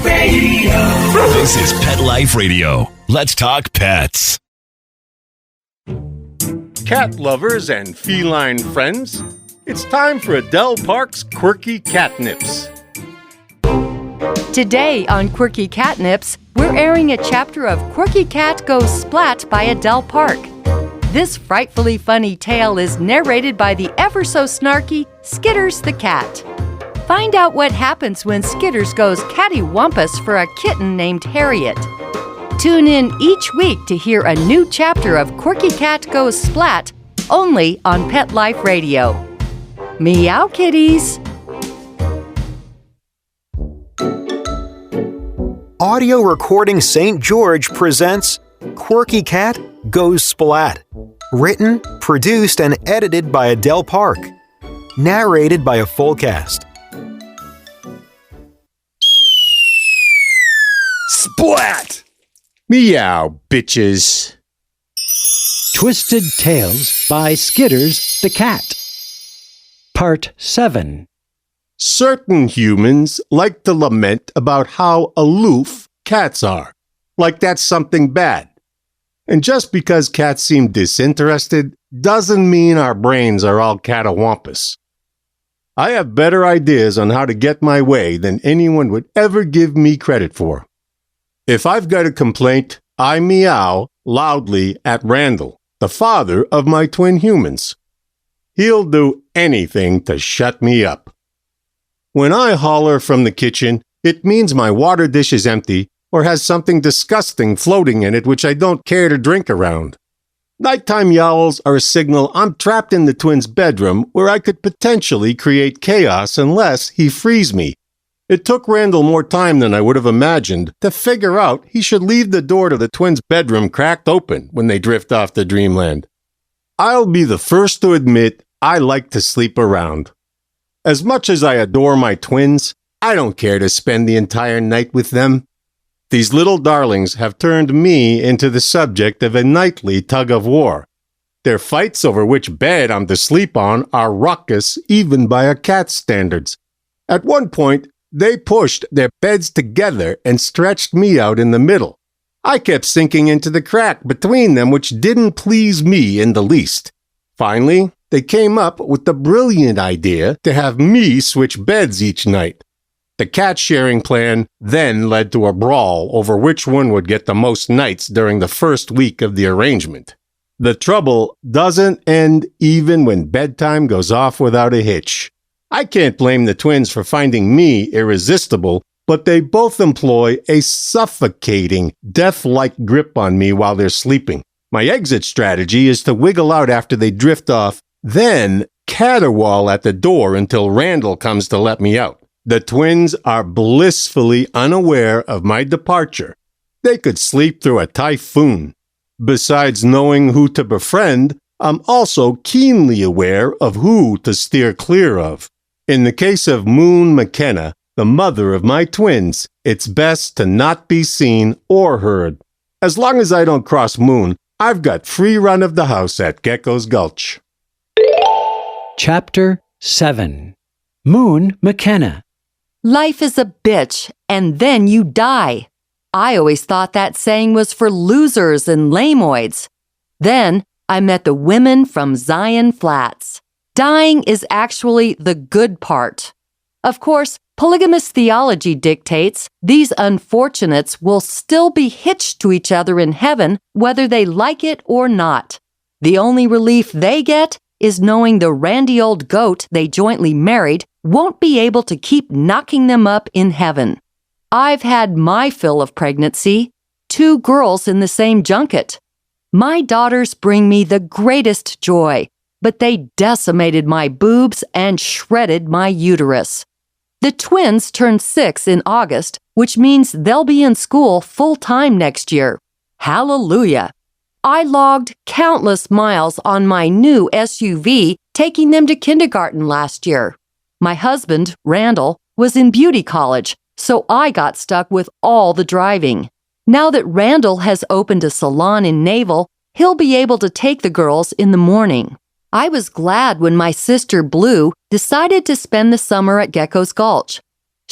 Radio. This is Pet Life Radio. Let's talk pets. Cat lovers and feline friends, it's time for Adele Park's Quirky Catnips. Today on Quirky Catnips, we're airing a chapter of Quirky Cat Goes Splat by Adele Park. This frightfully funny tale is narrated by the ever-so-snarky Skitters the cat. Find out what happens when Skitters goes cattywampus for a kitten named Harriet. Tune in each week to hear a new chapter of Quirky Cat Goes Splat, only on Pet Life Radio. Meow Kitties! Audio Recording St. George presents Quirky Cat Goes Splat. Written, produced, and edited by Adele Park. Narrated by a full cast. Splat! Meow, bitches. Twisted Tales by Skitters the cat. Part 7. Certain humans like to lament about how aloof cats are, like that's something bad. And just because cats seem disinterested doesn't mean our brains are all catawampus. I have better ideas on how to get my way than anyone would ever give me credit for. If I've got a complaint, I meow loudly at Randall, the father of my twin humans. He'll do anything to shut me up. When I holler from the kitchen, it means my water dish is empty or has something disgusting floating in it which I don't care to drink around. Nighttime yowls are a signal I'm trapped in the twins' bedroom where I could potentially create chaos unless he frees me. It took Randall more time than I would have imagined to figure out he should leave the door to the twins' bedroom cracked open when they drift off to dreamland. I'll be the first to admit I like to sleep around. As much as I adore my twins, I don't care to spend the entire night with them. These little darlings have turned me into the subject of a nightly tug-of-war. Their fights over which bed I'm to sleep on are raucous even by a cat's standards. At one point, they pushed their beds together and stretched me out in the middle. I kept sinking into the crack between them, which didn't please me in the least. Finally, they came up with the brilliant idea to have me switch beds each night. The cat-sharing plan then led to a brawl over which one would get the most nights during the first week of the arrangement. The trouble doesn't end even when bedtime goes off without a hitch. I can't blame the twins for finding me irresistible, but they both employ a suffocating, death-like grip on me while they're sleeping. My exit strategy is to wiggle out after they drift off, then caterwaul at the door until Randall comes to let me out. The twins are blissfully unaware of my departure. They could sleep through a typhoon. Besides knowing who to befriend, I'm also keenly aware of who to steer clear of. In the case of Moon McKenna, the mother of my twins, it's best to not be seen or heard. As long as I don't cross Moon, I've got free run of the house at Gecko's Gulch. Chapter 7. Moon McKenna. Life is a bitch, and then you die. I always thought that saying was for losers and lameoids. Then I met the women from Zion Flats. Dying is actually the good part. Of course, polygamist theology dictates these unfortunates will still be hitched to each other in heaven whether they like it or not. The only relief they get is knowing the randy old goat they jointly married won't be able to keep knocking them up in heaven. I've had my fill of pregnancy, 2 girls in the same junket. My daughters bring me the greatest joy, but they decimated my boobs and shredded my uterus. The twins turned 6 in August, which means they'll be in school full-time next year. Hallelujah! I logged countless miles on my new SUV, taking them to kindergarten last year. My husband, Randall, was in beauty college, so I got stuck with all the driving. Now that Randall has opened a salon in Naval, he'll be able to take the girls in the morning. I was glad when my sister Blue decided to spend the summer at Gecko's Gulch.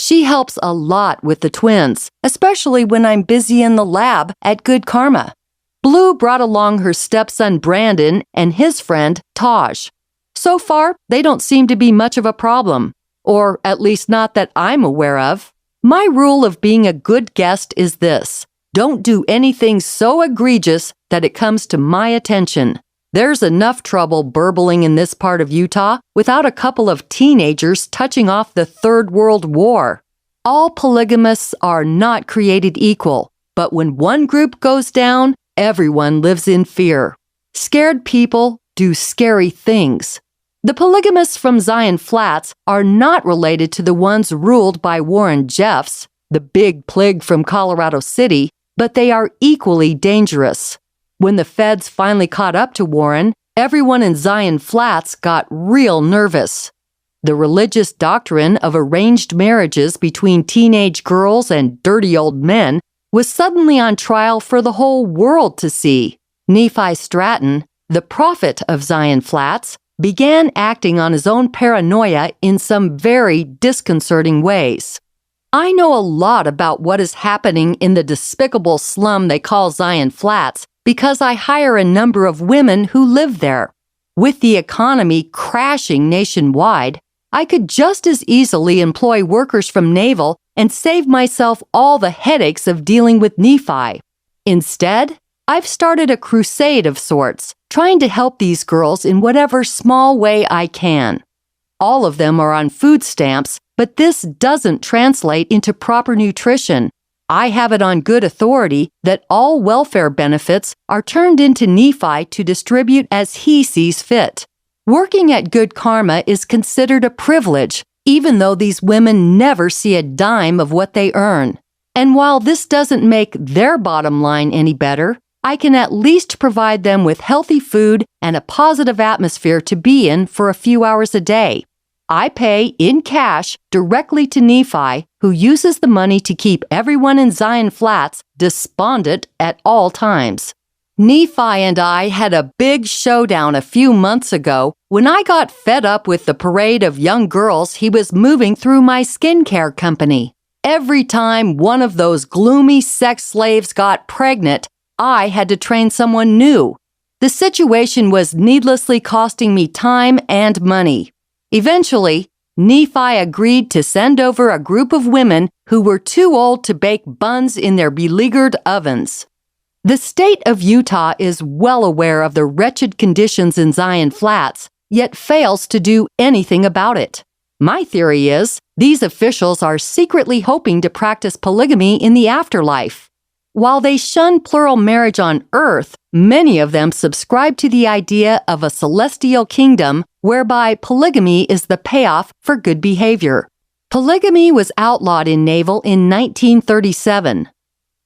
She helps a lot with the twins, especially when I'm busy in the lab at Good Karma. Blue brought along her stepson Brandon and his friend Taj. So far, they don't seem to be much of a problem, or at least not that I'm aware of. My rule of being a good guest is this: don't do anything so egregious that it comes to my attention. There's enough trouble burbling in this part of Utah without a couple of teenagers touching off the Third World War. All polygamists are not created equal, but when one group goes down, everyone lives in fear. Scared people do scary things. The polygamists from Zion Flats are not related to the ones ruled by Warren Jeffs, the big plig from Colorado City, but they are equally dangerous. When the feds finally caught up to Warren, everyone in Zion Flats got real nervous. The religious doctrine of arranged marriages between teenage girls and dirty old men was suddenly on trial for the whole world to see. Nephi Stratton, the prophet of Zion Flats, began acting on his own paranoia in some very disconcerting ways. I know a lot about what is happening in the despicable slum they call Zion Flats because I hire a number of women who live there. With the economy crashing nationwide, I could just as easily employ workers from Naval and save myself all the headaches of dealing with Nephi. Instead, I've started a crusade of sorts, trying to help these girls in whatever small way I can. All of them are on food stamps, but this doesn't translate into proper nutrition. I have it on good authority that all welfare benefits are turned into Nephi to distribute as he sees fit. Working at Good Karma is considered a privilege, even though these women never see a dime of what they earn. And while this doesn't make their bottom line any better, I can at least provide them with healthy food and a positive atmosphere to be in for a few hours a day. I pay in cash directly to Nephi, who uses the money to keep everyone in Zion Flats despondent at all times. Nephi and I had a big showdown a few months ago when I got fed up with the parade of young girls he was moving through my skincare company. Every time one of those gloomy sex slaves got pregnant, I had to train someone new. The situation was needlessly costing me time and money. Eventually, Nephi agreed to send over a group of women who were too old to bake buns in their beleaguered ovens. The state of Utah is well aware of the wretched conditions in Zion Flats, yet fails to do anything about it. My theory is these officials are secretly hoping to practice polygamy in the afterlife. While they shun plural marriage on earth, many of them subscribe to the idea of a celestial kingdom whereby polygamy is the payoff for good behavior. Polygamy was outlawed in Naval in 1937.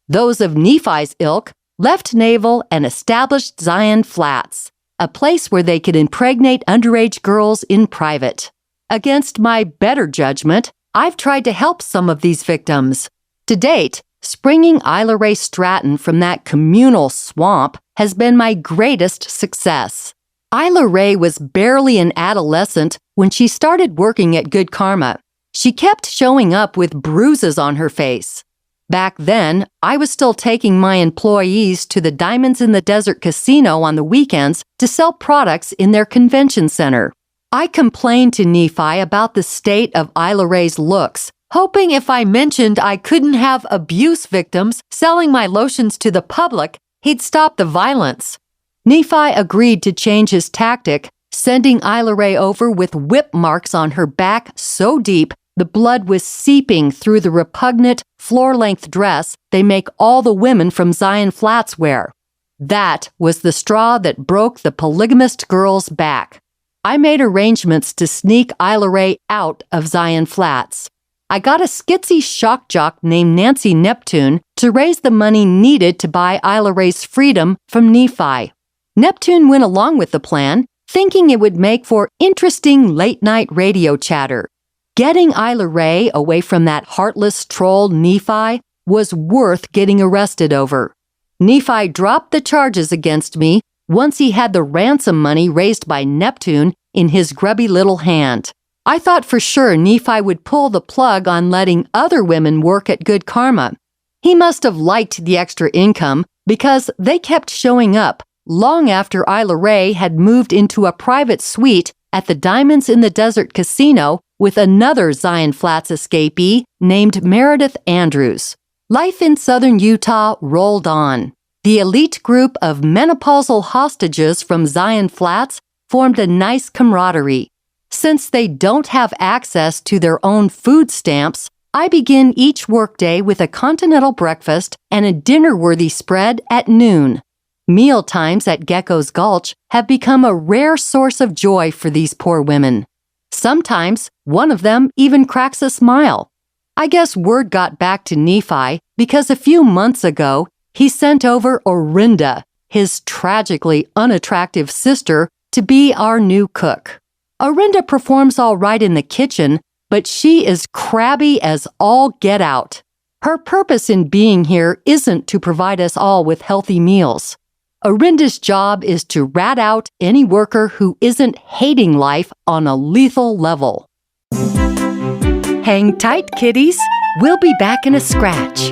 Those of Nephi's ilk left Naval and established Zion Flats, a place where they could impregnate underage girls in private. Against my better judgment, I've tried to help some of these victims. To date, springing Isla Ray Stratton from that communal swamp has been my greatest success. Isla Ray was barely an adolescent when she started working at Good Karma. She kept showing up with bruises on her face. Back then, I was still taking my employees to the Diamonds in the Desert casino on the weekends to sell products in their convention center. I complained to Nephi about the state of Isla Ray's looks, hoping if I mentioned I couldn't have abuse victims selling my lotions to the public, he'd stop the violence. Nephi agreed to change his tactic, sending Isla Ray over with whip marks on her back so deep the blood was seeping through the repugnant, floor-length dress they make all the women from Zion Flats wear. That was the straw that broke the polygamist girl's back. I made arrangements to sneak Isla Ray out of Zion Flats. I got a skitsy shock jock named Nancy Neptune to raise the money needed to buy Isla Ray's freedom from Nephi. Neptune went along with the plan, thinking it would make for interesting late-night radio chatter. Getting Isla Ray away from that heartless troll Nephi was worth getting arrested over. Nephi dropped the charges against me once he had the ransom money raised by Neptune in his grubby little hand. I thought for sure Nephi would pull the plug on letting other women work at Good Karma. He must have liked the extra income because they kept showing up long after Isla Ray had moved into a private suite at the Diamonds in the Desert Casino with another Zion Flats escapee named Meredith Andrews. Life in southern Utah rolled on. The elite group of menopausal hostages from Zion Flats formed a nice camaraderie. Since they don't have access to their own food stamps, I begin each workday with a continental breakfast and a dinner-worthy spread at noon. Meal times at Gecko's Gulch have become a rare source of joy for these poor women. Sometimes one of them even cracks a smile. I guess word got back to Nephi because a few months ago, he sent over Orinda, his tragically unattractive sister, to be our new cook. Orinda performs all right in the kitchen, but she is crabby as all get out. Her purpose in being here isn't to provide us all with healthy meals. Orinda's job is to rat out any worker who isn't hating life on a lethal level. Hang tight, kitties. We'll be back in a scratch.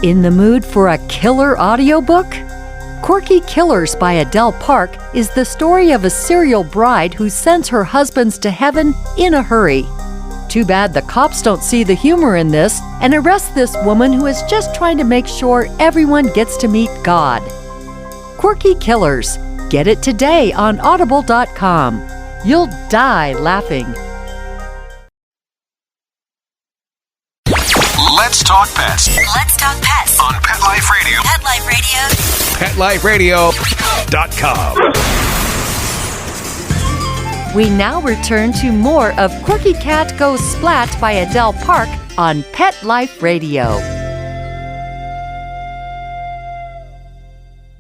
In the mood for a killer audiobook? Quirky Killers by Adele Park is the story of a serial bride who sends her husbands to heaven in a hurry. Too bad the cops don't see the humor in this and arrest this woman who is just trying to make sure everyone gets to meet God. Quirky Killers. Get it today on audible.com. You'll die laughing. Let's talk pets Let's talk pets on Pet Life Radio. Pet Life Radio. PetLifeRadio.com. We now return to more of Quirky Cat Goes Splat by Adele Park on Pet Life Radio.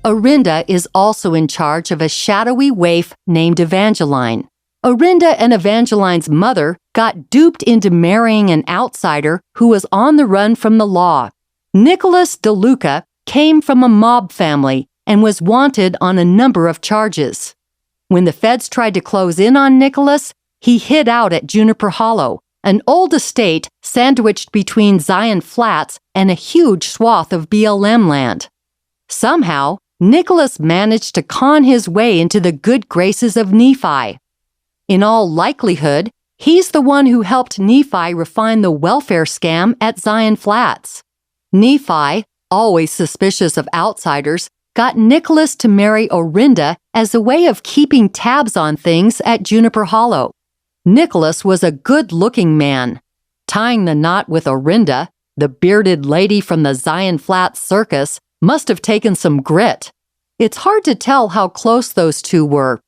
Orinda is also in charge of a shadowy waif named Evangeline. Orinda and Evangeline's mother got duped into marrying an outsider who was on the run from the law. Nicholas DeLuca came from a mob family and was wanted on a number of charges. When the feds tried to close in on Nicholas, he hid out at Juniper Hollow, an old estate sandwiched between Zion Flats and a huge swath of BLM land. Somehow, Nicholas managed to con his way into the good graces of Nephi. In all likelihood, he's the one who helped Nephi refine the welfare scam at Zion Flats. Nephi, always suspicious of outsiders, got Nicholas to marry Orinda as a way of keeping tabs on things at Juniper Hollow. Nicholas was a good-looking man. Tying the knot with Orinda, the bearded lady from the Zion Flats circus, must have taken some grit. It's hard to tell how close those two were.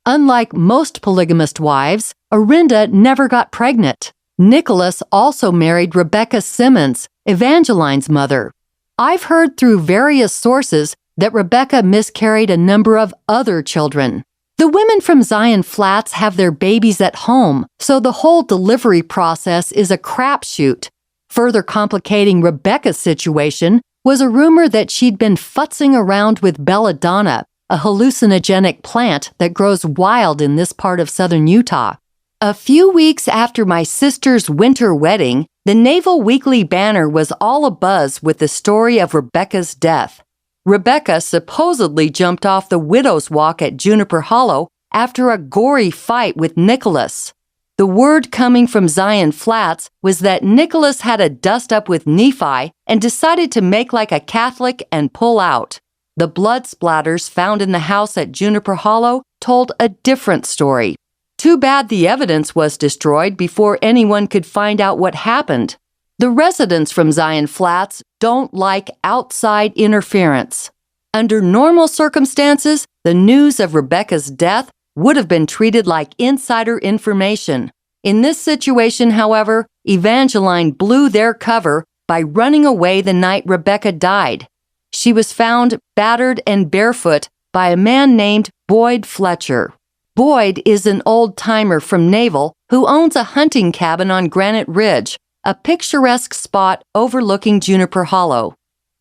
Unlike most polygamist wives, Orinda never got pregnant. Nicholas also married Rebecca Simmons, Evangeline's mother. I've heard through various sources that Rebecca miscarried a number of other children. The women from Zion Flats have their babies at home, so the whole delivery process is a crapshoot. Further complicating Rebecca's situation was a rumor that she'd been futzing around with belladonna, a hallucinogenic plant that grows wild in this part of southern Utah. A few weeks after my sister's winter wedding, the Naval Weekly Banner was all abuzz with the story of Rebecca's death. Rebecca supposedly jumped off the Widow's Walk at Juniper Hollow after a gory fight with Nicholas. The word coming from Zion Flats was that Nicholas had a dust-up with Nephi and decided to make like a Catholic and pull out. The blood splatters found in the house at Juniper Hollow told a different story. Too bad the evidence was destroyed before anyone could find out what happened. The residents from Zion Flats don't like outside interference. Under normal circumstances, the news of Rebecca's death would have been treated like insider information. In this situation, however, Evangeline blew their cover by running away the night Rebecca died. She was found battered and barefoot by a man named Boyd Fletcher. Boyd is an old-timer from Naval who owns a hunting cabin on Granite Ridge, a picturesque spot overlooking Juniper Hollow.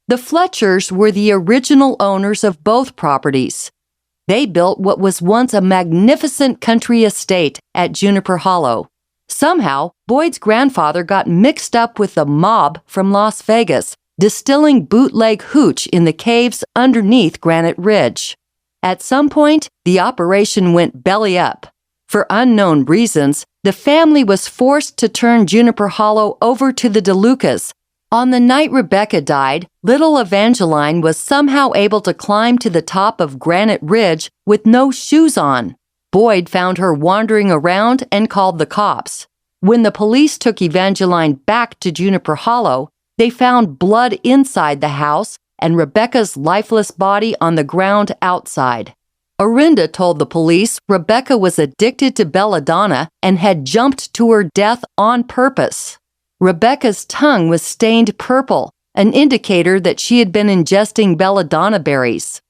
The Fletchers were the original owners of both properties. They built what was once a magnificent country estate at Juniper Hollow. Somehow, Boyd's grandfather got mixed up with the mob from Las Vegas, distilling bootleg hooch in the caves underneath Granite Ridge. At some point, the operation went belly up. For unknown reasons, the family was forced to turn Juniper Hollow over to the DeLucas. On the night Rebecca died, little Evangeline was somehow able to climb to the top of Granite Ridge with no shoes on. Boyd found her wandering around and called the cops. When the police took Evangeline back to Juniper Hollow, they found blood inside the house and Rebecca's lifeless body on the ground outside. Orinda told the police Rebecca was addicted to belladonna and had jumped to her death on purpose. Rebecca's tongue was stained purple, an indicator that she had been ingesting belladonna berries.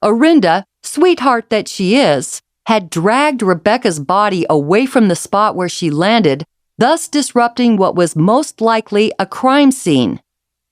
Orinda, sweetheart that she is, had dragged Rebecca's body away from the spot where she landed, thus disrupting what was most likely a crime scene.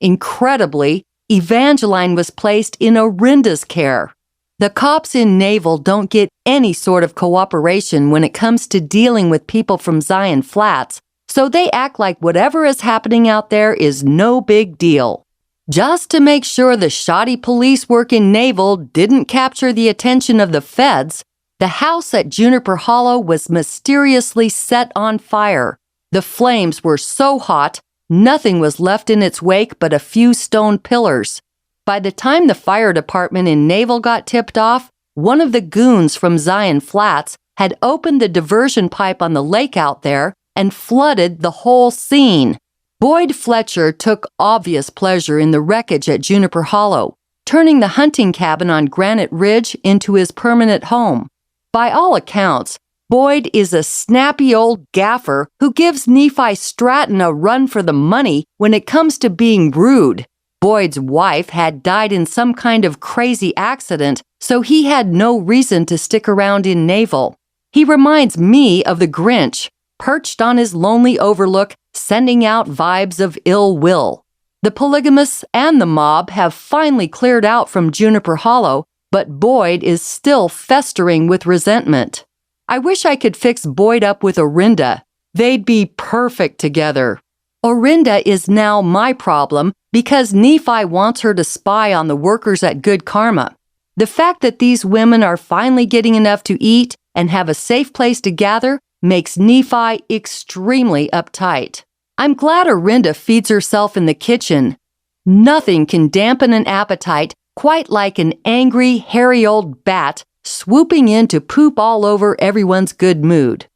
Incredibly, Evangeline was placed in Orinda's care. The cops in Naval don't get any sort of cooperation when it comes to dealing with people from Zion Flats, so they act like whatever is happening out there is no big deal. Just to make sure the shoddy police work in Naval didn't capture the attention of the feds, the house at Juniper Hollow was mysteriously set on fire. The flames were so hot, nothing was left in its wake but a few stone pillars. By the time the fire department in Naval got tipped off, one of the goons from Zion Flats had opened the diversion pipe on the lake out there and flooded the whole scene. Boyd Fletcher took obvious pleasure in the wreckage at Juniper Hollow, turning the hunting cabin on Granite Ridge into his permanent home. By all accounts, Boyd is a snappy old gaffer who gives Nephi Stratton a run for the money when it comes to being rude. Boyd's wife had died in some kind of crazy accident, so he had no reason to stick around in Naval. He reminds me of the Grinch, perched on his lonely overlook, sending out vibes of ill will. The polygamists and the mob have finally cleared out from Juniper Hollow, but Boyd is still festering with resentment. I wish I could fix Boyd up with Orinda. They'd be perfect together. Orinda is now my problem because Nephi wants her to spy on the workers at Good Karma. The fact that these women are finally getting enough to eat and have a safe place to gather makes Nephi extremely uptight. I'm glad Orinda feeds herself in the kitchen. Nothing can dampen an appetite quite like an angry, hairy old bat swooping in to poop all over everyone's good mood.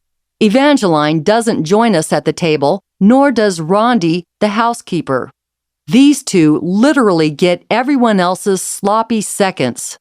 Evangeline doesn't join us at the table, nor does Rondi, the housekeeper. These two literally get everyone else's sloppy seconds.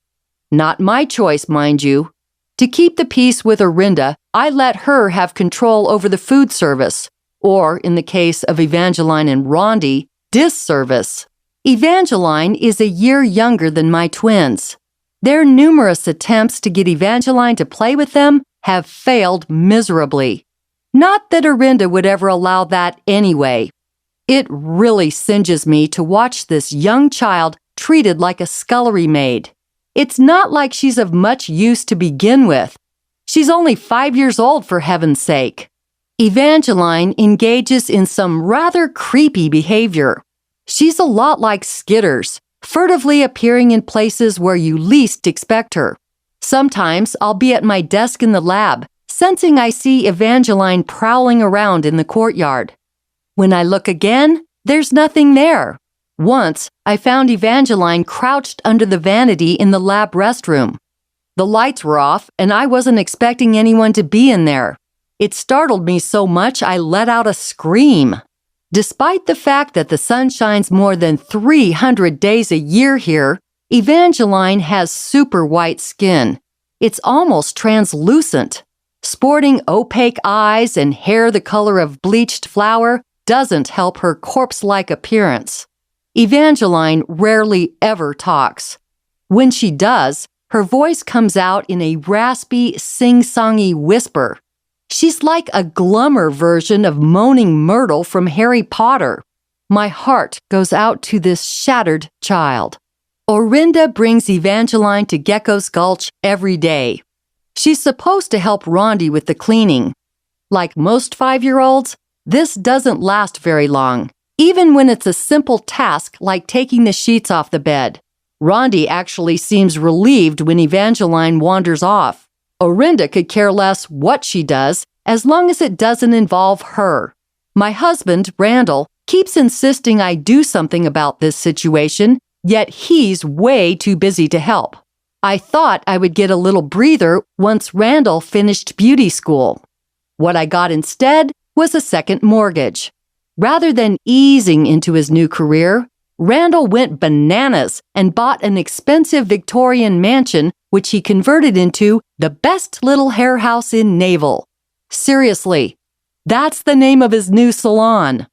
Not my choice, mind you. To keep the peace with Orinda, I let her have control over the food service, or, in the case of Evangeline and Rondi, disservice. Evangeline is a year younger than my twins. Their numerous attempts to get Evangeline to play with them have failed miserably. Not that Orinda would ever allow that anyway. It really singes me to watch this young child treated like a scullery maid. It's not like she's of much use to begin with. She's only 5 years old, for heaven's sake. Evangeline engages in some rather creepy behavior. She's a lot like Skitters, furtively appearing in places where you least expect her. Sometimes I'll be at my desk in the lab, sensing I see Evangeline prowling around in the courtyard. When I look again, there's nothing there. Once, I found Evangeline crouched under the vanity in the lab restroom. The lights were off, and I wasn't expecting anyone to be in there. It startled me so much I let out a scream. Despite the fact that the sun shines more than 300 days a year here, Evangeline has super white skin. It's almost translucent. Sporting opaque eyes and hair the color of bleached flour doesn't help her corpse-like appearance. Evangeline rarely ever talks. When she does, her voice comes out in a raspy, sing-songy whisper. She's like a glummer version of Moaning Myrtle from Harry Potter. My heart goes out to this shattered child. Orinda brings Evangeline to Gecko's Gulch every day. She's supposed to help Rondi with the cleaning. Like most 5-year-olds, this doesn't last very long, even when it's a simple task like taking the sheets off the bed. Rondi actually seems relieved when Evangeline wanders off. Orinda could care less what she does as long as it doesn't involve her. My husband, Randall, keeps insisting I do something about this situation, yet he's way too busy to help. I thought I would get a little breather once Randall finished beauty school. What I got instead was a second mortgage. Rather than easing into his new career, Randall went bananas and bought an expensive Victorian mansion, which he converted into the best little hair house in Naval. Seriously, that's the name of his new salon.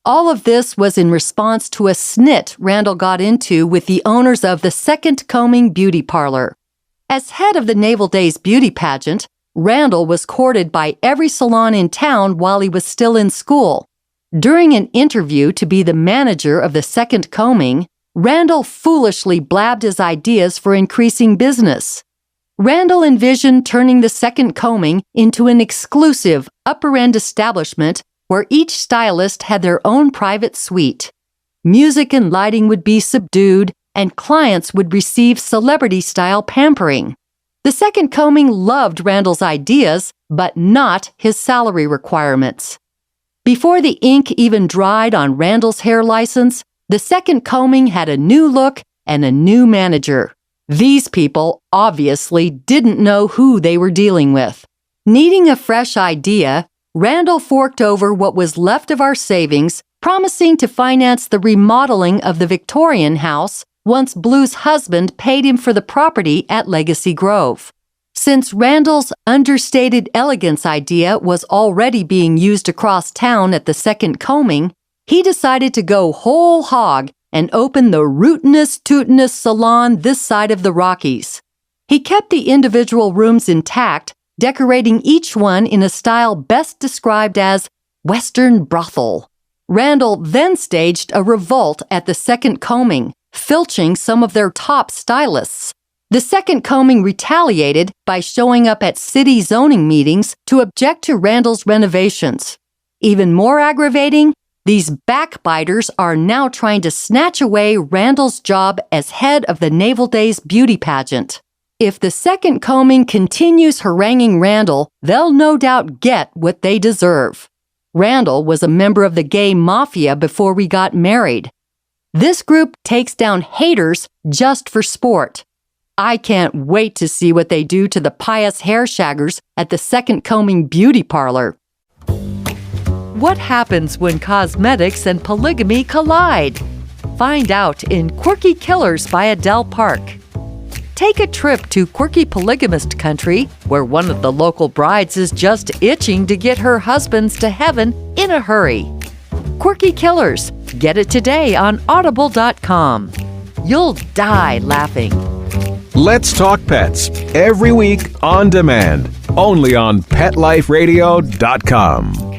All of this was in response to a snit Randall got into with the owners of the Second Combing Beauty Parlor. As head of the Naval Days beauty pageant, Randall was courted by every salon in town while he was still in school. During an interview to be the manager of the Second Combing, Randall foolishly blabbed his ideas for increasing business. Randall envisioned turning the Second Combing into an exclusive upper-end establishment where each stylist had their own private suite. Music and lighting would be subdued, and clients would receive celebrity-style pampering. The Second Combing loved Randall's ideas, but not his salary requirements. Before the ink even dried on Randall's hair license, the Second Combing had a new look and a new manager. These people obviously didn't know who they were dealing with. Needing a fresh idea, Randall forked over what was left of our savings, promising to finance the remodeling of the Victorian house once Blue's husband paid him for the property at Legacy Grove. Since Randall's understated elegance idea was already being used across town at the Second Combing, he decided to go whole hog and open the rootinest tootinest salon this side of the Rockies. He kept the individual rooms intact, decorating each one in a style best described as Western brothel. Randall then staged a revolt at the Second Combing, filching some of their top stylists. The Second Combing retaliated by showing up at city zoning meetings to object to Randall's renovations. Even more aggravating, these backbiters are now trying to snatch away Randall's job as head of the Naval Days beauty pageant. If the Second Combing continues haranguing Randall, they'll no doubt get what they deserve. Randall was a member of the gay mafia before we got married. This group takes down haters just for sport. I can't wait to see what they do to the pious hair shaggers at the Second Combing Beauty Parlor. What happens when cosmetics and polygamy collide? Find out in Quirky Killers by Adele Park. Take a trip to Quirky Polygamist country, where one of the local brides is just itching to get her husbands to heaven in a hurry. Quirky Killers. Get it today on audible.com. You'll die laughing. Let's Talk Pets every week on demand, only on PetLifeRadio.com.